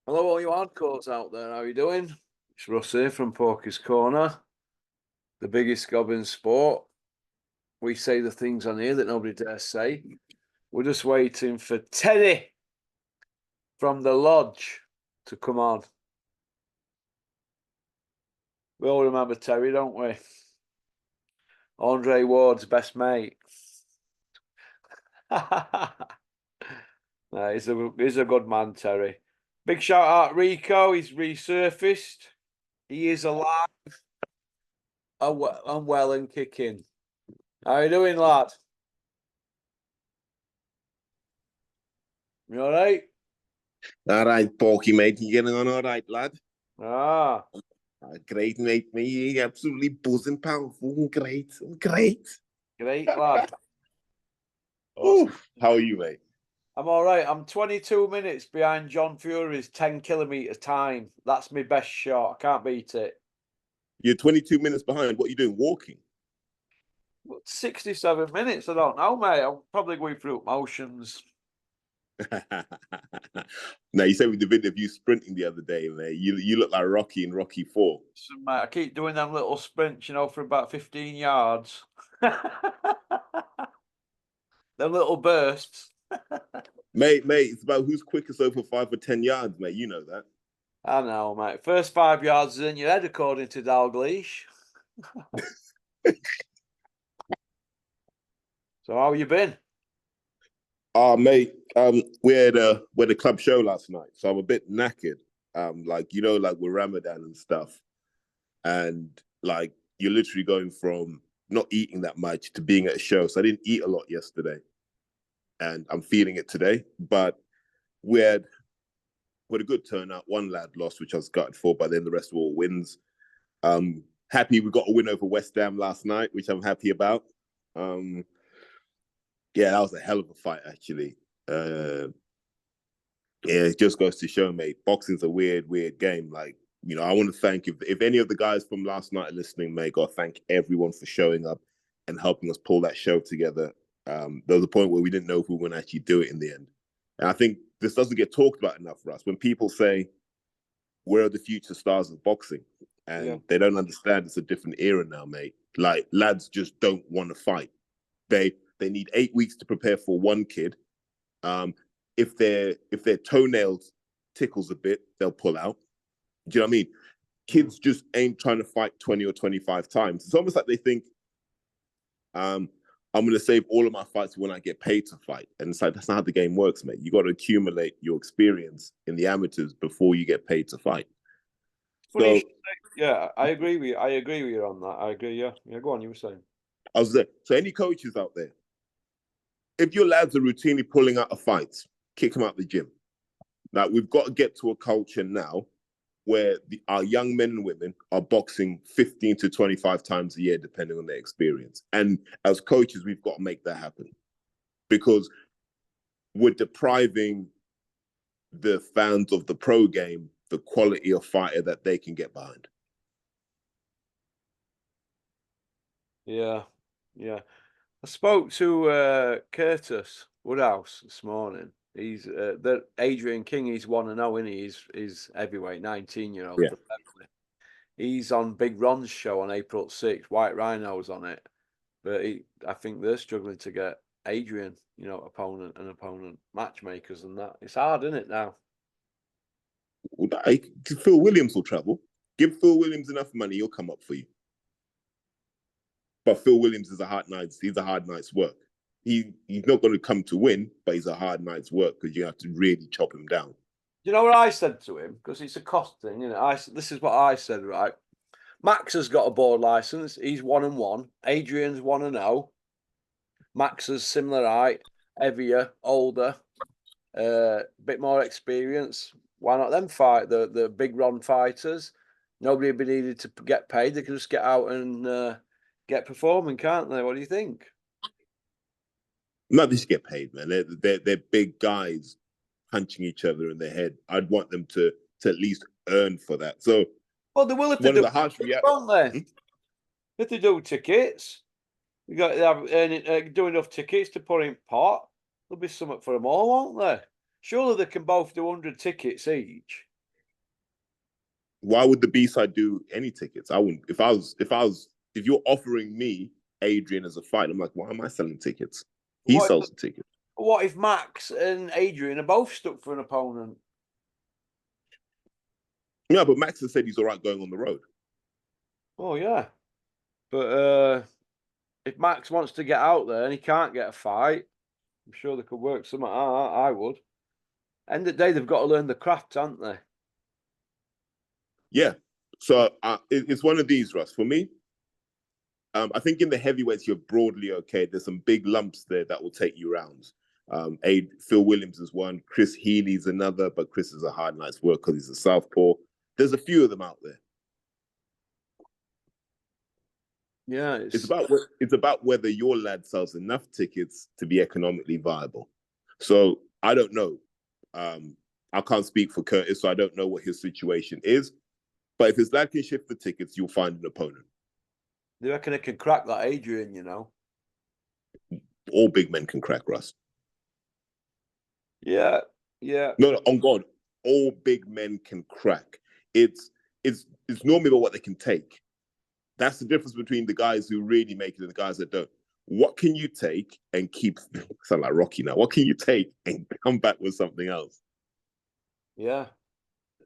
Hello, all you hardcores out there. How you doing? It's Russ here from Porky's Corner, the biggest gob in sport. We say the things on here that nobody dares say. We're just waiting for Teddy from the lodge to come on. We all remember Terry, don't we? Andre Ward's best mate. No, he's a good man, Terry. Big shout out Rico. He's resurfaced. He is alive and well and kicking. How you doing, lad? You all right? All right, Porky, mate. You getting on all right, lad? Ah, Great, mate. Me, absolutely buzzing, powerful. Great. Great. great, lad. How are you, mate? I'm all right. I'm 22 minutes behind John Fury's 10 kilometre time. That's my best shot. I can't beat it. You're 22 minutes behind. What are you doing? Walking? 67 minutes. I don't know, mate. I'm probably going through motions. Now, you said with the video of you sprinting the other day, mate, you look like Rocky in Rocky 4. So, mate, I keep doing them little sprints, for about 15 yards. Them little bursts. Mate, it's about who's quickest over 5 or 10 yards, mate. You know that. I know, mate. First 5 yards is in your head, according to Dalgleish. So how you been? Mate, we had a club show last night, so I'm a bit knackered. Like with Ramadan and stuff, and like you're literally going from not eating that much to being at a show. So I didn't eat a lot yesterday, and I'm feeling it today. But we had a good turnout. One lad lost, which I was gutted for, but then the rest were all wins. Happy we got a win over West Ham last night, which I'm happy about. Yeah, that was a hell of a fight, actually. Yeah, it just goes to show, mate, boxing's a weird game. Like, I want to thank, if any of the guys from last night are listening, mate, got to thank everyone for showing up and helping us pull that show together. There was a point where we didn't know if we were going to actually do it in the end. And I think this doesn't get talked about enough, Russ. When people say, where are the future stars of boxing? And they don't understand it's a different era now, mate. Like, lads just don't want to fight. They need 8 weeks to prepare for one kid. If their toenails tickles a bit, they'll pull out. Do you know what I mean? Kids just ain't trying to fight 20 or 25 times. It's almost like they think, I'm going to save all of my fights when I get paid to fight. And it's like, that's not how the game works, mate. You got to accumulate your experience in the amateurs before you get paid to fight. So, yeah, I agree with you. I agree with you on that. I agree, yeah. Yeah, go on, you were saying. I was there. So any coaches out there, if your lads are routinely pulling out of fights, kick them out the gym. Now, we've got to get to a culture now where our young men and women are boxing 15 to 25 times a year, depending on their experience. And as coaches, we've got to make that happen because we're depriving the fans of the pro game the quality of fighter that they can get behind. Yeah, yeah. I spoke to Curtis Woodhouse this morning. He's the Adrian King. He's 1-0, isn't he? He's heavyweight, 19-year-old. Yeah. He's on Big Ron's show on April 6th. White Rhino's on it, but I think they're struggling to get Adrian, opponent matchmakers and that. It's hard, isn't it now? Phil Williams will travel. Give Phil Williams enough money, he'll come up for you. But Phil Williams is he's a hard night's work. He's not going to come to win, but he's a hard night's work because you have to really chop him down. You know what I said to him? Because it's a cost thing, this is what I said, right? Max has got a board license. He's 1-1. Adrian's 1-0. Max is similar height, heavier, older, bit more experience. Why not them fight the Big Ron fighters? Nobody would be needed to get paid. They can just get out and get performing, can't they? What do you think? No, they should get paid, man. They're big guys punching each other in the head. I'd want them to at least earn for that. So, well, they will if they do, won't they? If they do tickets, you got to have do enough tickets to put in pot. There'll be something for them all, won't there? Surely they can both do 100 tickets each. Why would the B side do any tickets? I wouldn't. If you're offering me Adrian as a fight, I'm like, why am I selling tickets? He sells the ticket. What if Max and Adrian are both stuck for an opponent? Yeah, but Max has said he's all right going on the road. Oh yeah, but if Max wants to get out there and he can't get a fight, I'm sure they could work something out. I would. End of the day, they've got to learn the craft, haven't they? Yeah. So it's one of these, Russ. For me, I think in the heavyweights, you're broadly okay. There's some big lumps there that will take you rounds. Phil Williams is one. Chris Healy's another, but Chris is a hard night's work because he's a southpaw. There's a few of them out there. Yeah, it's about whether your lad sells enough tickets to be economically viable. So I don't know. I can't speak for Curtis, so I don't know what his situation is. But if his lad can shift the tickets, you'll find an opponent. They reckon it can crack that Adrian, you know. All big men can crack, Russ. Yeah. No, on God, all big men can crack. It's normally about what they can take. That's the difference between the guys who really make it and the guys that don't. What can you take and keep? Sound like Rocky now. What can you take and come back with something else? Yeah,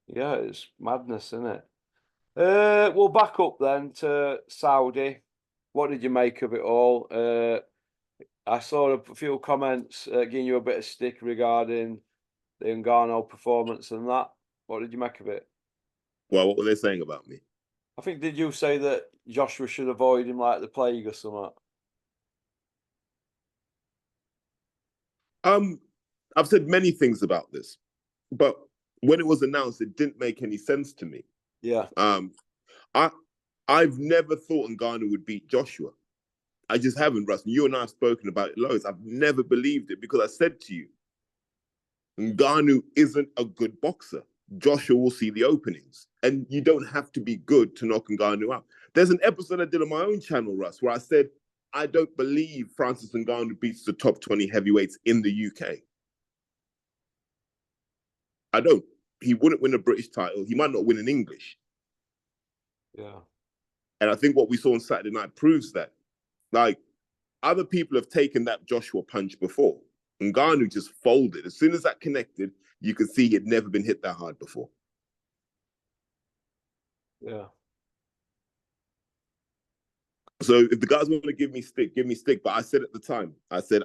it's madness, isn't it? We'll back up then to Saudi. What did you make of it all? I saw a few comments giving you a bit of stick regarding the Ngannou performance and that. What did you make of it? Well, what were they saying about me? I think, did you say that Joshua should avoid him like the plague or something? I've said many things about this, but when it was announced, it didn't make any sense to me. Yeah. I've never thought Ngannou would beat Joshua. I just haven't, Russ. You and I have spoken about it loads. I've never believed it because I said to you, Ngannou isn't a good boxer. Joshua will see the openings. And you don't have to be good to knock Ngannou out. There's an episode I did on my own channel, Russ, where I said, I don't believe Francis Ngannou beats the top 20 heavyweights in the UK. I don't. He wouldn't win a British title. He might not win in English. Yeah. And I think what we saw on Saturday night proves that. Like, other people have taken that Joshua punch before. Ngannou just folded. As soon as that connected, you could see he had never been hit that hard before. Yeah. So if the guys want to give me stick, give me stick. But I said at the time, I said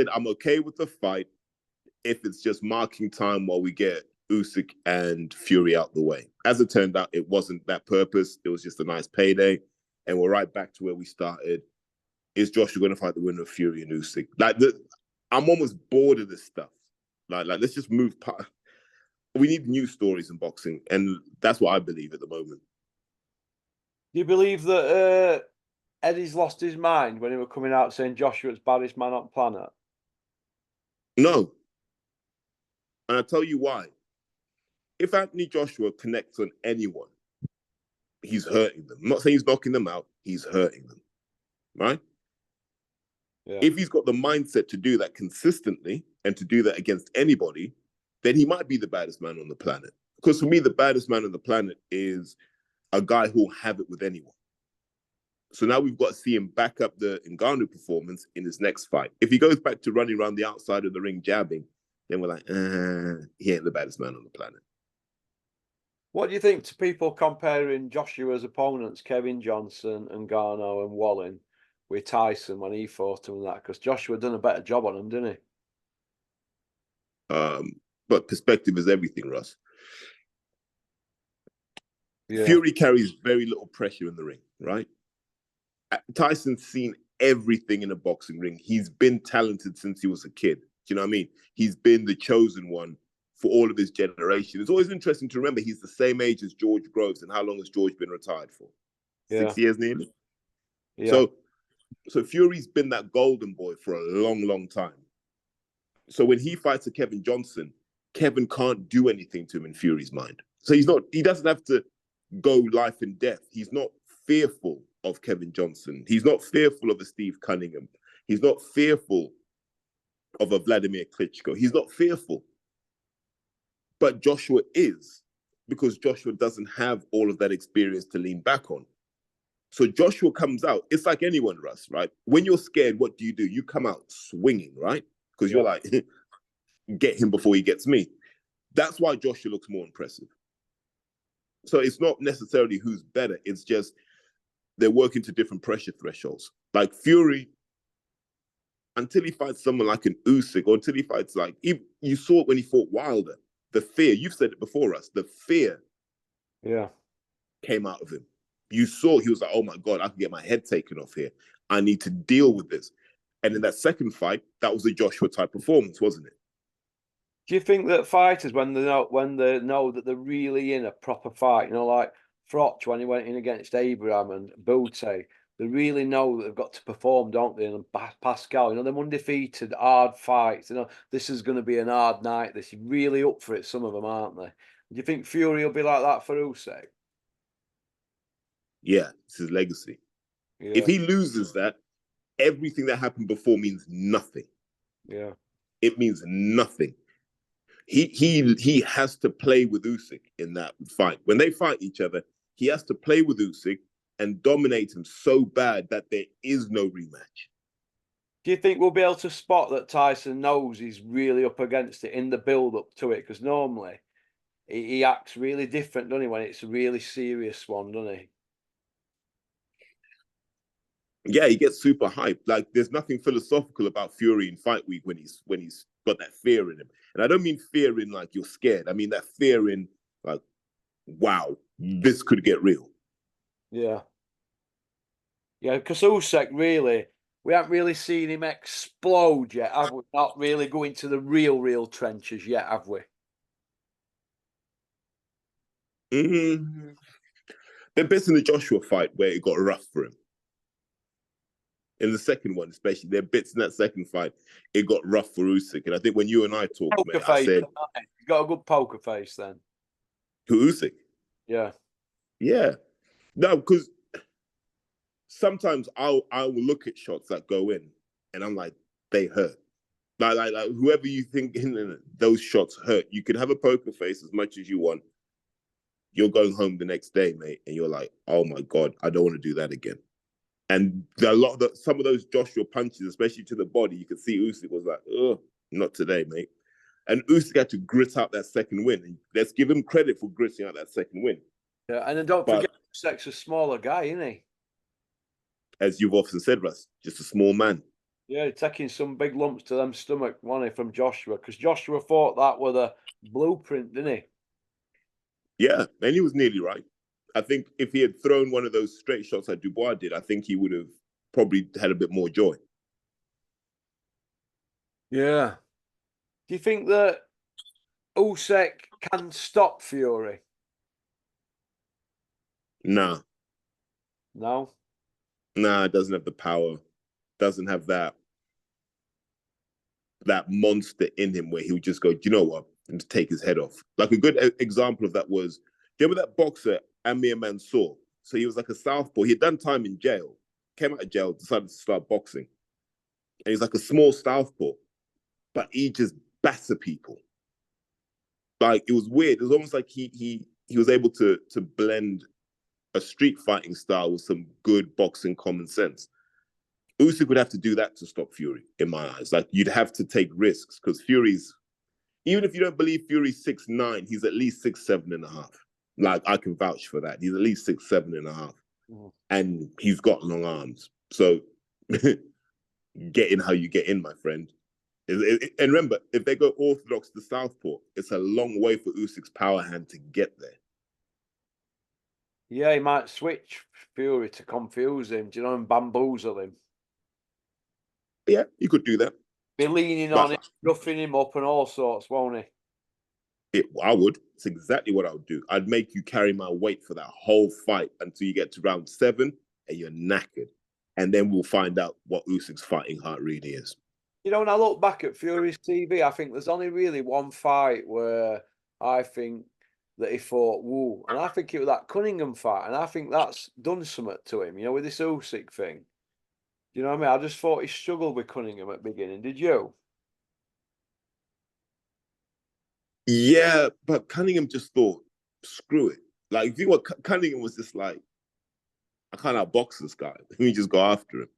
I'm okay with the fight if it's just marking time while we get Usyk and Fury out the way. As it turned out, it wasn't that purpose. It was just a nice payday. And we're right back to where we started. Is Joshua going to fight the winner of Fury and Usyk? I'm almost bored of this stuff. Like let's just move past. We need news stories in boxing, and that's what I believe at the moment. Do you believe that Eddie's lost his mind when he was coming out saying Joshua's baddest man on the planet? No. And I'll tell you why. If Anthony Joshua connects on anyone, he's hurting them. I'm not saying he's knocking them out, he's hurting them. Right? Yeah. If he's got the mindset to do that consistently and to do that against anybody, then he might be the baddest man on the planet. Because for me, the baddest man on the planet is a guy who'll have it with anyone. So now we've got to see him back up the Ngannou performance in his next fight. If he goes back to running around the outside of the ring jabbing, then we're like, he ain't the baddest man on the planet. What do you think to people comparing Joshua's opponents, Kevin Johnson, Ngannou and Wallin, with Tyson when he fought him and that? Because Joshua done a better job on him, didn't he? But perspective is everything, Russ. Yeah. Fury carries very little pressure in the ring, right? Tyson's seen everything in a boxing ring. He's been talented since he was a kid. Do you know what I mean? He's been the chosen one for all of his generation. It's always interesting to remember he's the same age as George Groves. And how long has George been retired for? Yeah. 6 years nearly. Yeah. So Fury's been that golden boy for a long, long time. So when he fights a Kevin Johnson, Kevin can't do anything to him in Fury's mind. So he doesn't have to go life and death. He's not fearful of Kevin Johnson. He's not fearful of a Steve Cunningham. He's not fearful of a Vladimir Klitschko. He's not fearful. But Joshua is. because Joshua doesn't have all of that experience to lean back on. So Joshua comes out. It's like anyone, Russ, right? When you're scared, what do? You come out swinging, right? Because you're like, get him before he gets me. That's why Joshua looks more impressive. So it's not necessarily who's better. It's just they're working to different pressure thresholds. Like Fury, until he fights someone like an Usyk, or until he fights like, you saw it when he fought Wilder. The fear, you've said it before, us, the fear came out of him. You saw he was like, oh my God, I can get my head taken off here. I need to deal with this. And in that second fight, that was a Joshua type performance, wasn't it? Do you think that fighters, when they know that they're really in a proper fight, like Froch when he went in against Abraham and Bute, they really know that they've got to perform, don't they? And Pascal, them undefeated, hard fights. This is going to be an hard night. They're really up for it, some of them, aren't they? Do you think Fury will be like that for Usyk? Yeah, it's his legacy. Yeah. If he loses that, everything that happened before means nothing. Yeah. It means nothing. He has to play with Usyk in that fight. When they fight each other, he has to play with Usyk and dominate him so bad that there is no rematch. Do you think we'll be able to spot that Tyson knows he's really up against it in the build-up to it? Because normally he acts really different, doesn't he, when it's a really serious one, doesn't he? Yeah, he gets super hyped. Like, there's nothing philosophical about Fury in fight week when he's got that fear in him. And I don't mean fear in like you're scared. I mean that fear in like, wow, this could get real. Yeah. Yeah, because Usyk really, we haven't really seen him explode yet, have we? Not really go into the real trenches yet, have we? Mm-hmm. There are bits in the Joshua fight where it got rough for him. In the second one, especially, there are bits in that second fight, it got rough for Usyk. And I think when you and I talked, mate, I said, you got a good poker face then. Who, Usyk? Yeah. Yeah. No, because sometimes I will look at shots that go in and I'm like, they hurt. Like whoever you think those shots hurt, you can have a poker face as much as you want. You're going home the next day, mate, and you're like, oh my God, I don't want to do that again. And some of those Joshua punches, especially to the body, you could see Usyk was like, oh, not today, mate. And Usyk had to grit out that second win. And let's give him credit for gritting out that second win. Yeah, and then don't forget, Usyk's a smaller guy, isn't he? As you've often said, Russ, just a small man. Yeah, taking some big lumps to them stomach, wasn't he, from Joshua? Because Joshua thought that with a blueprint, didn't he? Yeah, and he was nearly right. I think if he had thrown one of those straight shots like Dubois did, I think he would have probably had a bit more joy. Yeah. Do you think that Usyk can stop Fury? Nah. No? Nah, doesn't have the power. Doesn't have that monster in him where he would just go, do you know what? And just take his head off. Like a good example of that was, do you remember that boxer, Amir Mansour? So he was like a southpaw. He had done time in jail, came out of jail, decided to start boxing. And he's like a small southpaw, but he just batter people. Like, it was weird. It was almost like he was able to blend a street fighting style with some good boxing common sense. Usyk would have to do that to stop Fury, in my eyes. Like, you'd have to take risks because Fury's, even if you don't believe Fury's 6'9", he's at least 6'7.5". Like, I can vouch for that. He's at least 6'7.5". And he's got long arms. So get in how you get in, my friend. And remember, if they go orthodox to southpaw, it's a long way for Usyk's power hand to get there. Yeah, he might switch Fury to confuse him, do you know, and bamboozle him. Yeah, you could do that. Be leaning on him, roughing him up and all sorts, won't he? I would. It's exactly what I would do. I'd make you carry my weight for that whole fight until you get to round 7 and you're knackered. And then we'll find out what Usyk's fighting heart really is. You know, when I look back at Fury's TV, I think there's only really one fight where I think that he fought Wu. And I think it was that Cunningham fight. And I think that's done something to him, you know, with this Usyk thing. You know what I mean? I just thought he struggled with Cunningham at the beginning. Did you? Yeah, but Cunningham just thought screw it. Like, if you what Cunningham was just like, I can't outbox this guy. Let me just go after him.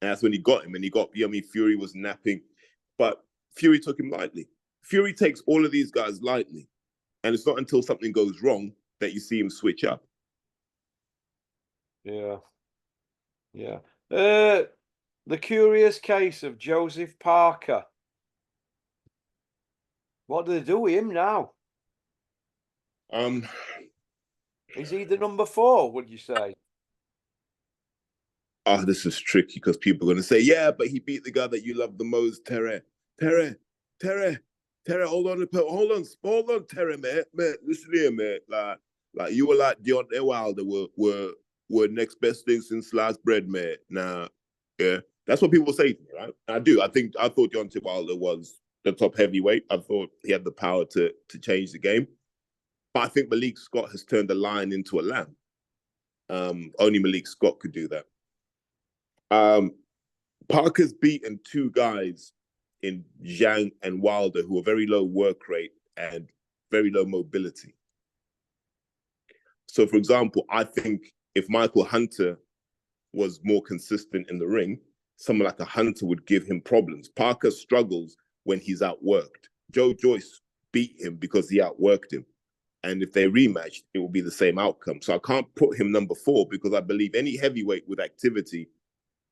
And that's when he got him. And he got, Fury was napping. But Fury took him lightly. Fury takes all of these guys lightly. And it's not until something goes wrong that you see him switch up. Yeah. Yeah. The curious case of Joseph Parker. What do they do with him now? Is he the number 4, would you say? Oh, this is tricky because people are going to say, yeah, but he beat the guy that you love the most, Terry, hold on, Terry, mate, listen here, mate. Like you were like Deontay Wilder were next best thing since sliced bread, mate. Nah, yeah, that's what people say to me, right? I do. I thought Deontay Wilder was the top heavyweight. I thought he had the power to change the game. But I think Malik Scott has turned the lion into a lamb. Only Malik Scott could do that. Parker's beaten 2 guys in Zhang and Wilder who are very low work rate and very low mobility. So, for example, I think if Michael Hunter was more consistent in the ring, someone like a Hunter would give him problems. Parker struggles when he's outworked. Joe Joyce beat him because he outworked him. And if they rematched, it will be the same outcome. So I can't put him number 4 because I believe any heavyweight with activity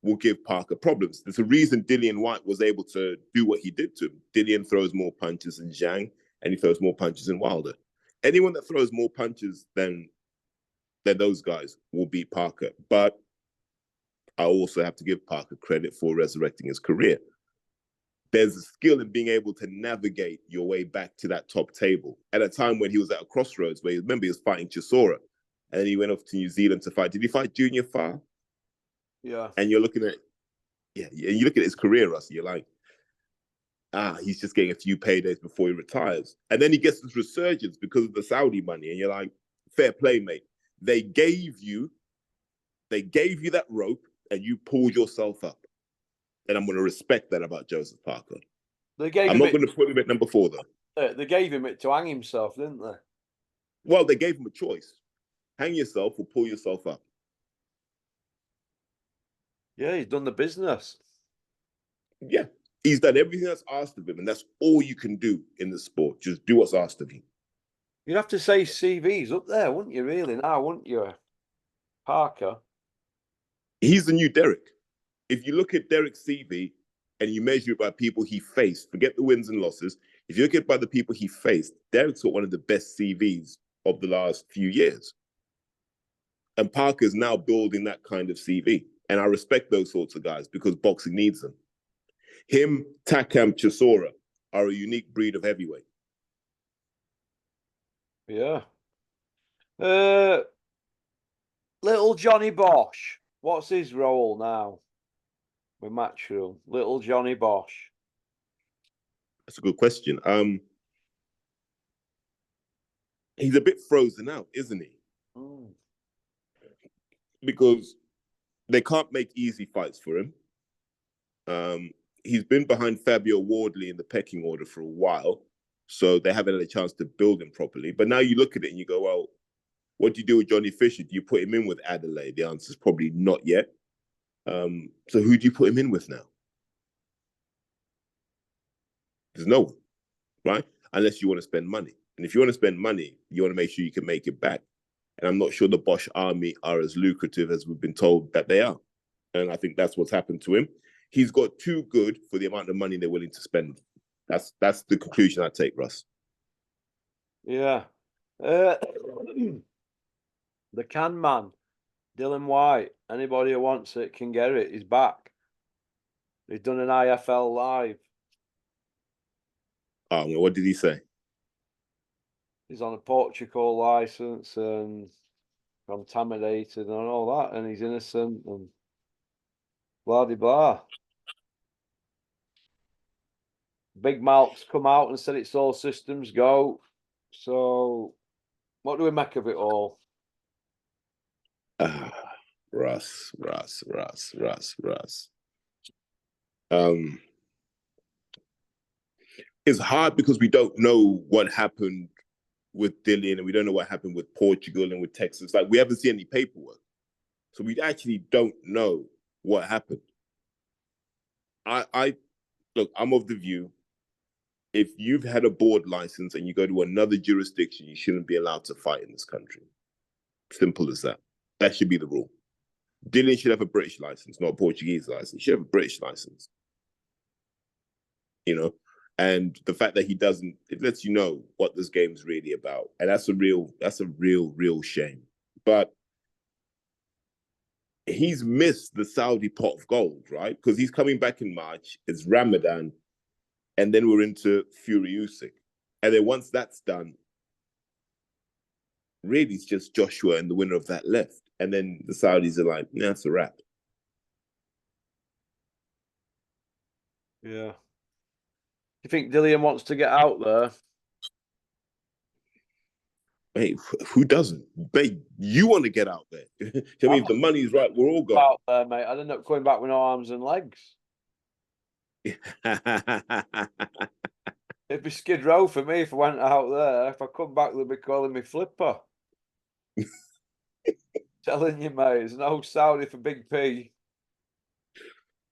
will give Parker problems. There's a reason Dillian White was able to do what he did to him. Dillian throws more punches than Zhang, and he throws more punches than Wilder. Anyone that throws more punches than those guys will beat Parker. But I also have to give Parker credit for resurrecting his career. There's a skill in being able to navigate your way back to that top table. At a time when he was at a crossroads where, remember, he was fighting Chisora, and then he went off to New Zealand to fight. Did he fight Junior Fa? Yeah. And you're looking at, you look at his career, Russ, you're like, he's just getting a few paydays before he retires. And then he gets this resurgence because of the Saudi money. And you're like, fair play, mate. They gave you that rope and you pulled yourself up. And I'm going to respect that about Joseph Parker. I'm not going to put him at number 4, though. They gave him it to hang himself, didn't they? Well, they gave him a choice. Hang yourself or pull yourself up. Yeah, he's done the business. Yeah, he's done everything that's asked of him, and that's all you can do in the sport. Just do what's asked of you. You'd have to say CV's up there, wouldn't you, really, now, wouldn't you, Parker? He's the new Derek. If you look at Derek's CV and you measure it by people he faced, forget the wins and losses, if you look at it by the people he faced, Derek's got one of the best CVs of the last few years. And Parker's now building that kind of CV. And I respect those sorts of guys because boxing needs them. Him, Takam, Chisora are a unique breed of heavyweight. Yeah. Little Johnny Bosch. What's his role now with Matchroom? Little Johnny Bosch. That's a good question. He's a bit frozen out, isn't he? Mm. Because they can't make easy fights for him. He's been behind Fabio Wardley in the pecking order for a while, so they haven't had a chance to build him properly. But now you look at it and you go, well, what do you do with Johnny Fisher? Do you put him in with Adelaide? The answer is probably not yet. So who do you put him in with now? There's no one, right? Unless you want to spend money. And if you want to spend money, you want to make sure you can make it back. And I'm not sure the Bosch army are as lucrative as we've been told that they are. And I think that's what's happened to him. He's got too good for the amount of money they're willing to spend. That's the conclusion I take, Russ. Yeah. The can man, Dylan White. Anybody who wants it can get it. He's back. He's done an IFL live. Oh, well, what did he say? He's on a Portugal license and contaminated and all that, and he's innocent and blah de blah. Big Malk's come out and said it's all systems go. So, what do we make of it all? Russ. It's hard because we don't know what happened with Dillian, and we don't know what happened with Portugal and with Texas. Like, we haven't seen any paperwork. So we actually don't know what happened. I look, I'm of the view, if you've had a board license and you go to another jurisdiction, you shouldn't be allowed to fight in this country. Simple as that. That should be the rule. Dillian should have a British license, not a Portuguese license. He should have a British license. You know? And the fact that he doesn't, it lets you know what this game's really about. And that's a real shame. But he's missed the Saudi pot of gold, right? Because he's coming back in March, it's Ramadan, and then we're into Fury Usyk. And then once that's done, really it's just Joshua and the winner of that left. And then the Saudis are like, nah, that's a wrap. Yeah. You think Dillian wants to get out there? Hey, who doesn't? Babe, you want to get out there. I mean, if the money's right, we're all going. Out there, mate. I'd end up coming back with no arms and legs. It'd be Skid Row for me if I went out there. If I come back, they'd be calling me Flipper. Telling you, mate, there's no Saudi for Big P.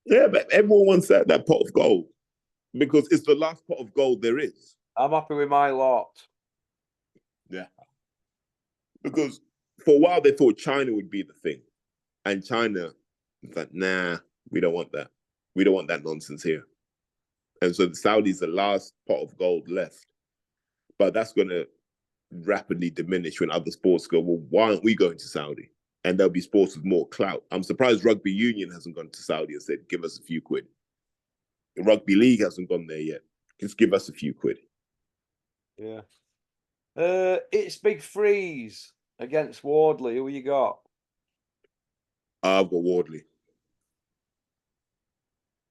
Yeah, but everyone wants that pot of gold because it's the last pot of gold there is. I'm happy with my lot. Yeah. Because for a while they thought China would be the thing. And China was like, nah, we don't want that. We don't want that nonsense here. And so the Saudis are the last pot of gold left. But that's going to rapidly diminish when other sports go, well, why aren't we going to Saudi? And there'll be sports with more clout. I'm surprised Rugby Union hasn't gone to Saudi and said, give us a few quid. The Rugby League hasn't gone there yet. Just give us a few quid. Yeah. It's Big Freeze against Wardley. Who you got? I've got Wardley.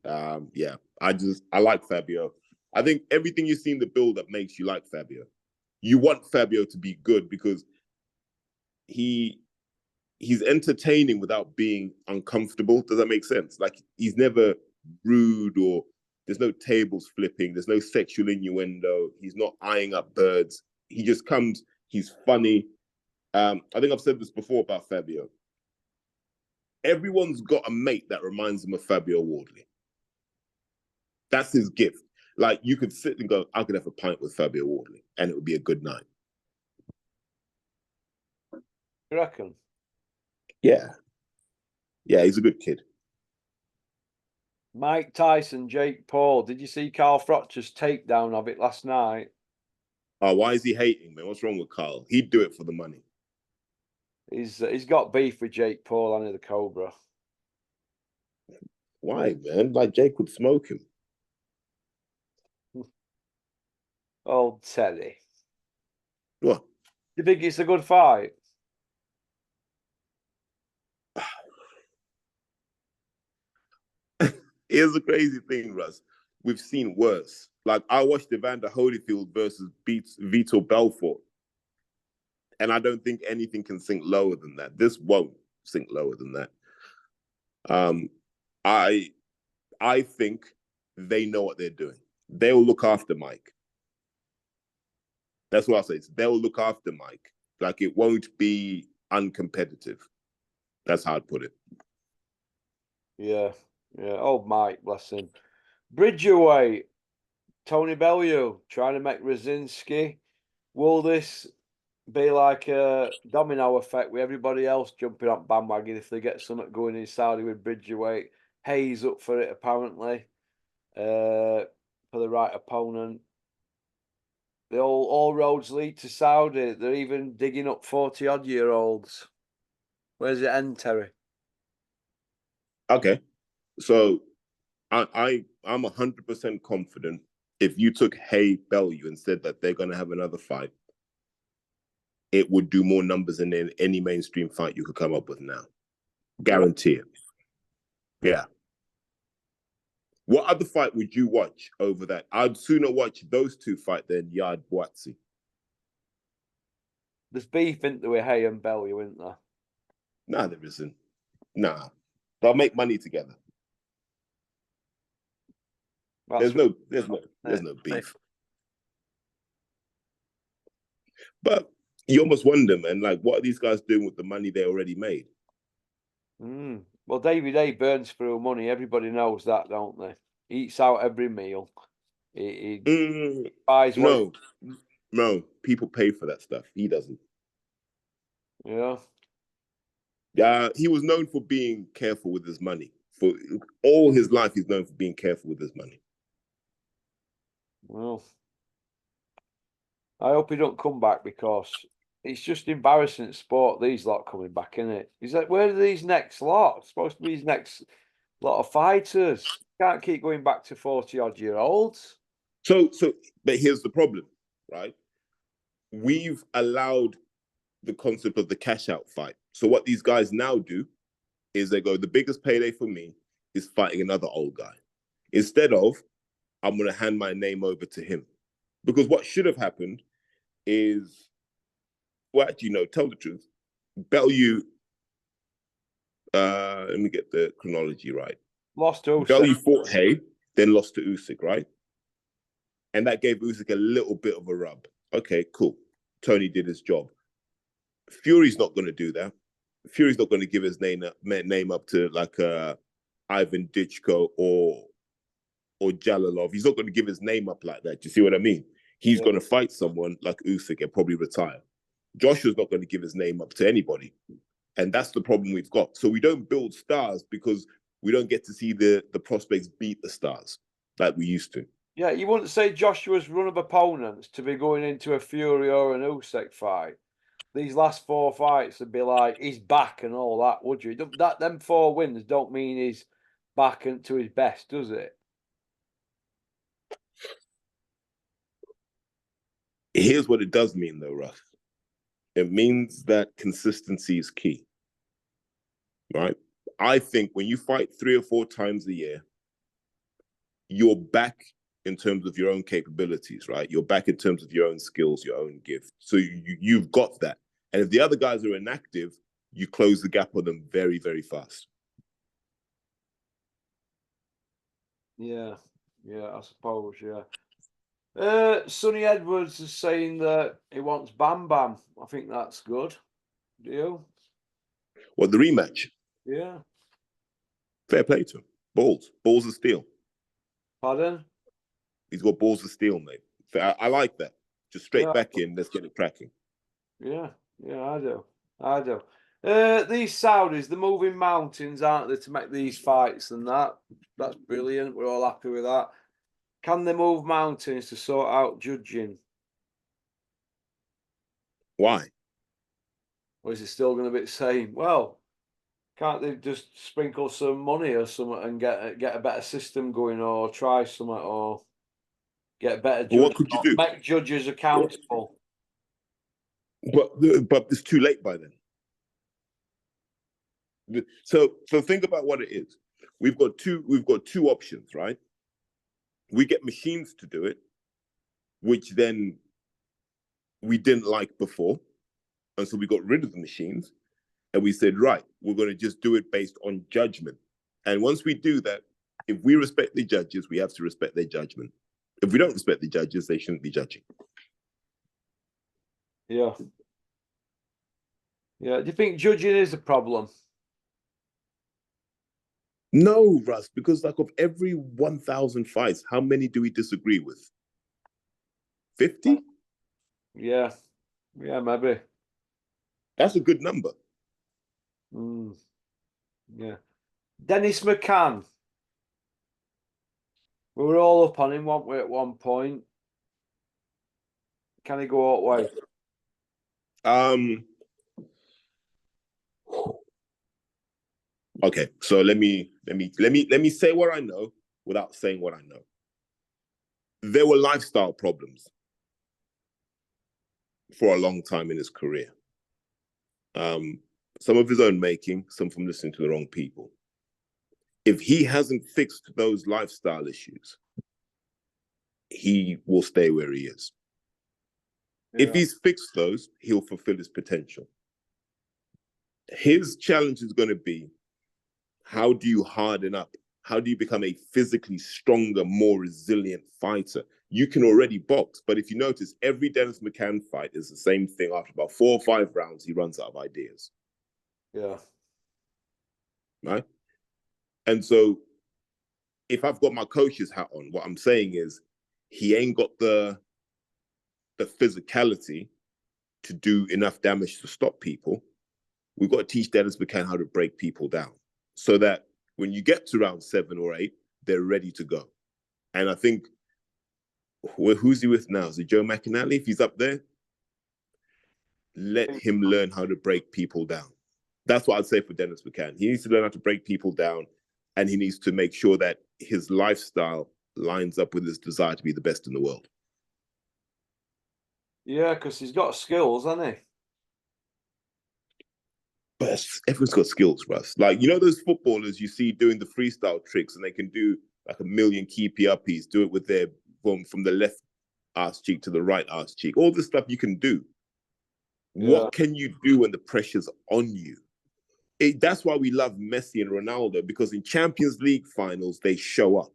Yeah, I like Fabio. I think everything you've seen the build up makes you like Fabio. You want Fabio to be good because he's entertaining without being uncomfortable. Does that make sense? Like, he's never rude, or there's no tables flipping, there's no sexual innuendo, he's not eyeing up birds. He just comes, he's funny. I think I've said this before about Fabio. Everyone's got a mate that reminds them of Fabio Wardley. That's his gift. Like, you could sit and go, I could have a pint with Fabio Wardley and it would be a good night. You reckon? Yeah. Yeah, he's a good kid. Mike Tyson, Jake Paul. Did you see Carl Froch's takedown of it last night? Oh, why is he hating, man? What's wrong with Carl? He'd do it for the money. He's got beef with Jake Paul under the Cobra. Why, man? Like, Jake would smoke him. Old Teddy. What? You think it's a good fight? Here's the crazy thing, Russ. We've seen worse. Like, I watched Evander Holyfield versus Vitor Belfort, and I don't think anything can sink lower than that. This won't sink lower than that. I think they know what they're doing. They'll look after Mike. That's what I'll say. They'll look after Mike. Like, it won't be uncompetitive. That's how I'd put it. Yeah. Yeah. Old Mike, bless him. Bridgerweight. Tony Bellew trying to make Rosinski. Will this be like a domino effect with everybody else jumping on bandwagon if they get something going in Saudi with Bridgerweight? Hayes up for it apparently, for the right opponent. All roads lead to Saudi. They're even digging up 40-odd-year-olds. Where's it end, Terry? Okay, so I'm 100% confident if you took Hay Bellew and said that they're going to have another fight, it would do more numbers than any mainstream fight you could come up with now. Guarantee it. Yeah. What other fight would you watch over that? I'd sooner watch those two fight than Yard Boatsi. There's beef into with Hay and Bellew, isn't there? Nah, there isn't. Nah. They'll make money together. There's no beef. But you almost wonder, man, like, what are these guys doing with the money they already made? Well, David A burns through money. Everybody knows that, don't they? He eats out every meal. He buys what. No, people pay for that stuff. He doesn't. Yeah. Yeah, he was known for being careful with his money. For all his life, he's known for being careful with his money. Well, I hope he don't come back, because it's just embarrassing sport, these lot coming back, isn't it? He's like, where are these next lot? It's supposed to be his next lot of fighters. Can't keep going back to 40-odd-year-olds. But here's the problem, right? We've allowed the concept of the cash out fight. So what these guys now do is they go, the biggest payday for me is fighting another old guy. Instead of, I'm going to hand my name over to him. Because what should have happened is, well, actually, no, tell the truth. Bellew, let me get the chronology right. Lost to Usyk. Bellew fought Hay, then lost to Usyk, right? And that gave Usyk a little bit of a rub. Okay, cool. Tony did his job. Fury's not going to do that. Fury's not going to give his name up to like Ivan Ditchko or Jalalov. He's not going to give his name up like that. Do you see what I mean? He's going to fight someone like Usyk and probably retire. Joshua's not going to give his name up to anybody. And that's the problem we've got. So we don't build stars because we don't get to see the prospects beat the stars like we used to. Yeah, you wouldn't say Joshua's run of opponents to be going into a Fury or an Usyk fight. These last 4 fights would be like, he's back and all that, would you? Them 4 wins don't mean he's back to his best, does it? Here's what it does mean, though, Russ. It means that consistency is key, right? I think when you fight 3 or 4 times a year, you're back in terms of your own capabilities, right? You're back in terms of your own skills, your own gift. So you've got that. And if the other guys are inactive, you close the gap on them very, very fast. Yeah, I suppose, yeah. Sonny Edwards is saying that he wants Bam Bam. I think that's good. Do you? Well, the rematch. Yeah. Fair play to him. Balls of steel. Pardon? He's got balls of steel, mate. I like that. Just straight back in. Let's get it cracking. Yeah, I do. These Saudis, they're moving mountains, aren't they, to make these fights and that? That's brilliant. We're all happy with that. Can they move mountains to sort out judging? Why? Or is it still going to be the same? Well, can't they just sprinkle some money or something and get a better system going, or try something, or get better judges? Well, what could you do? Make judges accountable. But it's too late by then. So think about what it is. We've got two options, right? We get machines to do it, which then we didn't like before. And so we got rid of the machines and we said, right, we're going to just do it based on judgment. And once we do that, if we respect the judges, we have to respect their judgment. If we don't respect the judges, they shouldn't be judging. Yeah. Do you think judging is a problem? No, Russ, because like of every 1,000 fights, how many do we disagree with? 50? Yeah, maybe. That's a good number. Yeah. Dennis McCann. We were all up on him, weren't we, at one point? Can he go all the way? Okay, so let me say what I know without saying what I know. There were lifestyle problems for a long time in his career. Some of his own making, some from listening to the wrong people. If he hasn't fixed those lifestyle issues, he will stay where he is. Yeah. If he's fixed those, he'll fulfill his potential. His challenge is going to be, how do you harden up How do you become a physically stronger, more resilient fighter? You can already box, but if you notice, every Dennis McCann fight is the same thing. After about 4 or 5 rounds, he runs out of ideas. Yeah. Right? And so if I've got my coach's hat on, what I'm saying is he ain't got the physicality to do enough damage to stop people. We've got to teach Dennis McCann how to break people down so that when you get to round 7 or 8, they're ready to go. And I think, who's he with now? Is it Joe McInally? If he's up there, let him learn how to break people down. That's what I'd say for Dennis McCann. He needs to learn how to break people down, and he needs to make sure that his lifestyle lines up with his desire to be the best in the world. Yeah, because he's got skills, hasn't he? But everyone's got skills, Russ. Like, you know those footballers you see doing the freestyle tricks and they can do like a million keepy uppies, do it with their from the left ass cheek to the right ass cheek. All this stuff you can do. Yeah. What can you do when the pressure's on you? That's why we love Messi and Ronaldo, because in Champions League finals, they show up.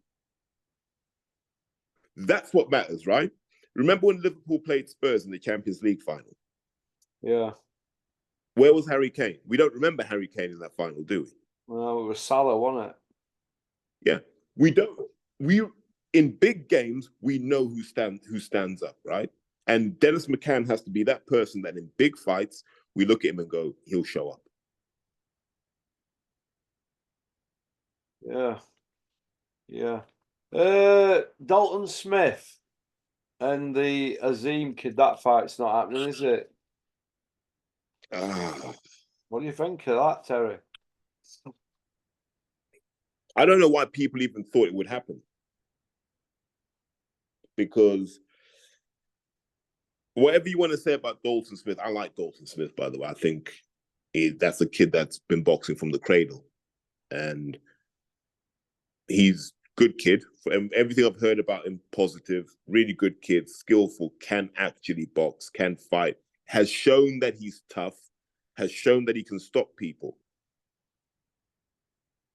That's what matters, right? Remember when Liverpool played Spurs in the Champions League final? Yeah. Where was Harry Kane? We don't remember Harry Kane in that final, do we? Well, it was Salah, wasn't it? Yeah. We don't. In big games, we know who stands up, right? And Dennis McCann has to be that person that in big fights, we look at him and go, he'll show up. Yeah. Yeah. Dalton Smith and the Azim kid, that fight's not happening, is it? What do you think of that, Terry? I don't know why people even thought it would happen. Because whatever you want to say about Dalton Smith, I like Dalton Smith, by the way. I think that's a kid that's been boxing from the cradle. And he's a good kid. From everything I've heard about him, positive, really good kid, skillful, can actually box, can fight, has shown that he's tough, has shown that he can stop people.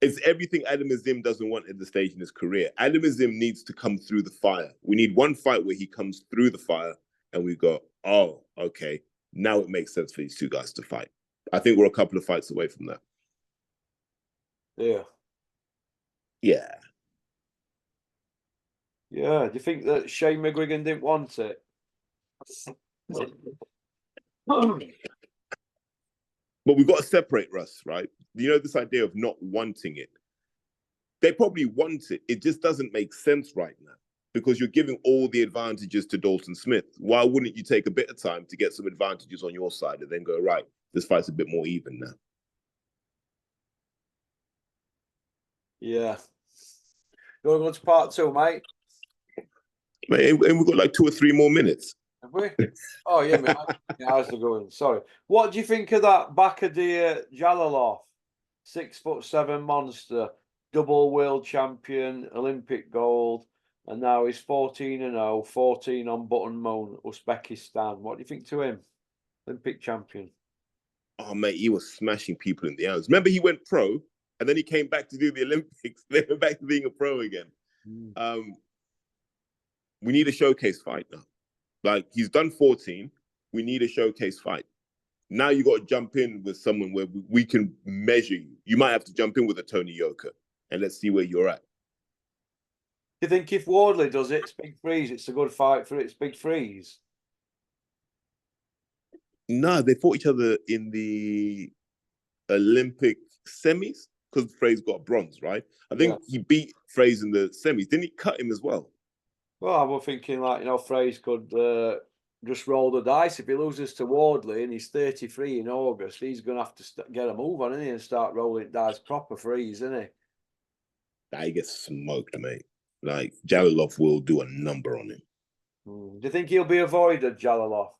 It's everything Adam Azim doesn't want at the stage in his career. Adam Azim needs to come through the fire. We need one fight where he comes through the fire and we go, oh, okay, now it makes sense for these two guys to fight. I think we're a couple of fights away from that. Yeah. Yeah. Yeah. Do you think that Shane McGuigan didn't want it? But we've got to separate, Russ, right? You know, this idea of not wanting it. They probably want it. It just doesn't make sense right now because you're giving all the advantages to Dalton Smith. Why wouldn't you take a bit of time to get some advantages on your side and then go, right, this fight's a bit more even now? Yeah. You want to go to part 2, mate? And we've got like 2 or 3 more minutes. Have we? Oh, yeah, my eyes are going. Sorry. What do you think of that Bakadir Jalilov? 6'7" monster, double world champion, Olympic gold, and now he's 14-0, 14 on Button Moon, Uzbekistan. What do you think to him? Olympic champion. Oh, mate, he was smashing people in the arms. Remember, he went pro, and then he came back to do the Olympics. They went back to being a pro again. We need a showcase fight now. Like, he's done 14. We need a showcase fight. Now you got to jump in with someone where we can measure you. You might have to jump in with a Tony Yoka, and let's see where you're at. Do you think if Wardley does it, it's Big Freeze, it's a good fight for It's Big Freeze? No, they fought each other in the Olympic semis because Fraze got bronze, right? I think he beat Fraze in the semis. Didn't he cut him as well? Well, I was thinking, like, you know, Fraze could just roll the dice. If he loses to Wardley and he's 33 in August, he's going to have to get a move on, isn't he, and start rolling dice proper Freeze, isn't he? Nah, he gets smoked, mate. Like, Jalilov will do a number on him. Do you think he'll be avoided, Jalilov?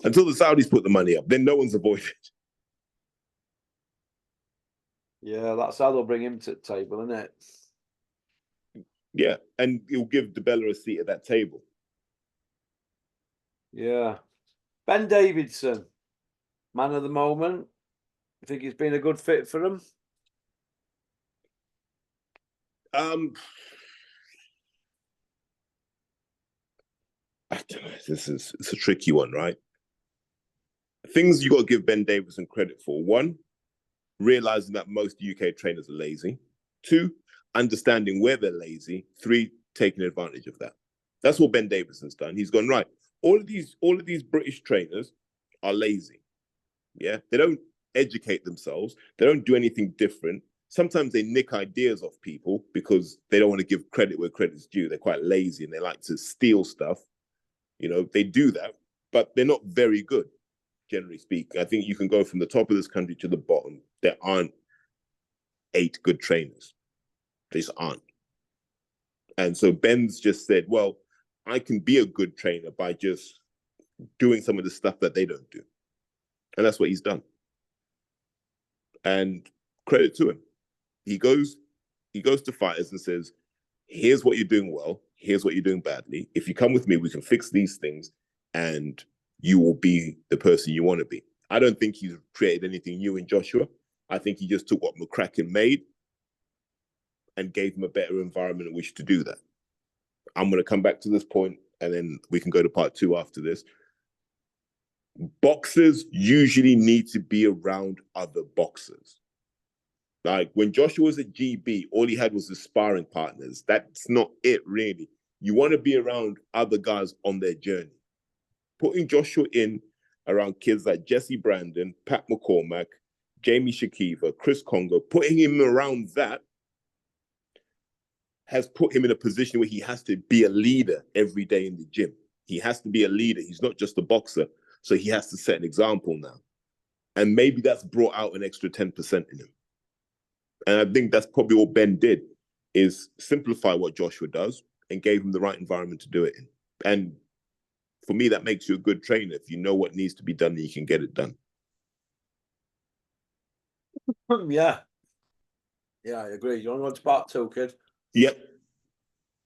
Until the Saudis put the money up, then no one's avoided. Yeah, that's how they'll bring him to the table, isn't it? Yeah, and he'll give DeBella a seat at that table. Yeah. Ben Davidson, man of the moment. You think he's been a good fit for him? I don't know. It's a tricky one, right? Things you got to give Ben Davison credit for. One, realizing that most UK trainers are lazy. Two, understanding where they're lazy. Three, taking advantage of that. That's what Ben Davison's done. He's gone, right, all of these British trainers are lazy. Yeah, they don't educate themselves. They don't do anything different. Sometimes they nick ideas off people because they don't want to give credit where credit's due. They're quite lazy and they like to steal stuff. You know, they do that, but they're not very good, generally speaking. I think you can go from the top of this country to the bottom. There aren't 8 good trainers. There just aren't. And so Ben's just said, well, I can be a good trainer by just doing some of the stuff that they don't do. And that's what he's done. And credit to him. He goes to fighters and says, here's what you're doing well. Here's what you're doing badly. If you come with me, we can fix these things and you will be the person you want to be. I don't think he's created anything new in Joshua. I think he just took what McCracken made and gave him a better environment in which to do that. I'm going to come back to this point and then we can go to part 2 after this. Boxers usually need to be around other boxers. Like when Joshua was at GB, all he had was his sparring partners. That's not it, really. You want to be around other guys on their journey. Putting Joshua in around kids like Jesse Brandon, Pat McCormack, Jamie Shakiva, Chris Congo, putting him around that has put him in a position where he has to be a leader every day in the gym. He has to be a leader. He's not just a boxer. So he has to set an example now. And maybe that's brought out an extra 10% in him. And I think that's probably what Ben did, is simplify what Joshua does and gave him the right environment to do it in. And for me, that makes you a good trainer. If you know what needs to be done, you can get it done. Yeah. Yeah, I agree. You want to go to part 2, kid? Yep.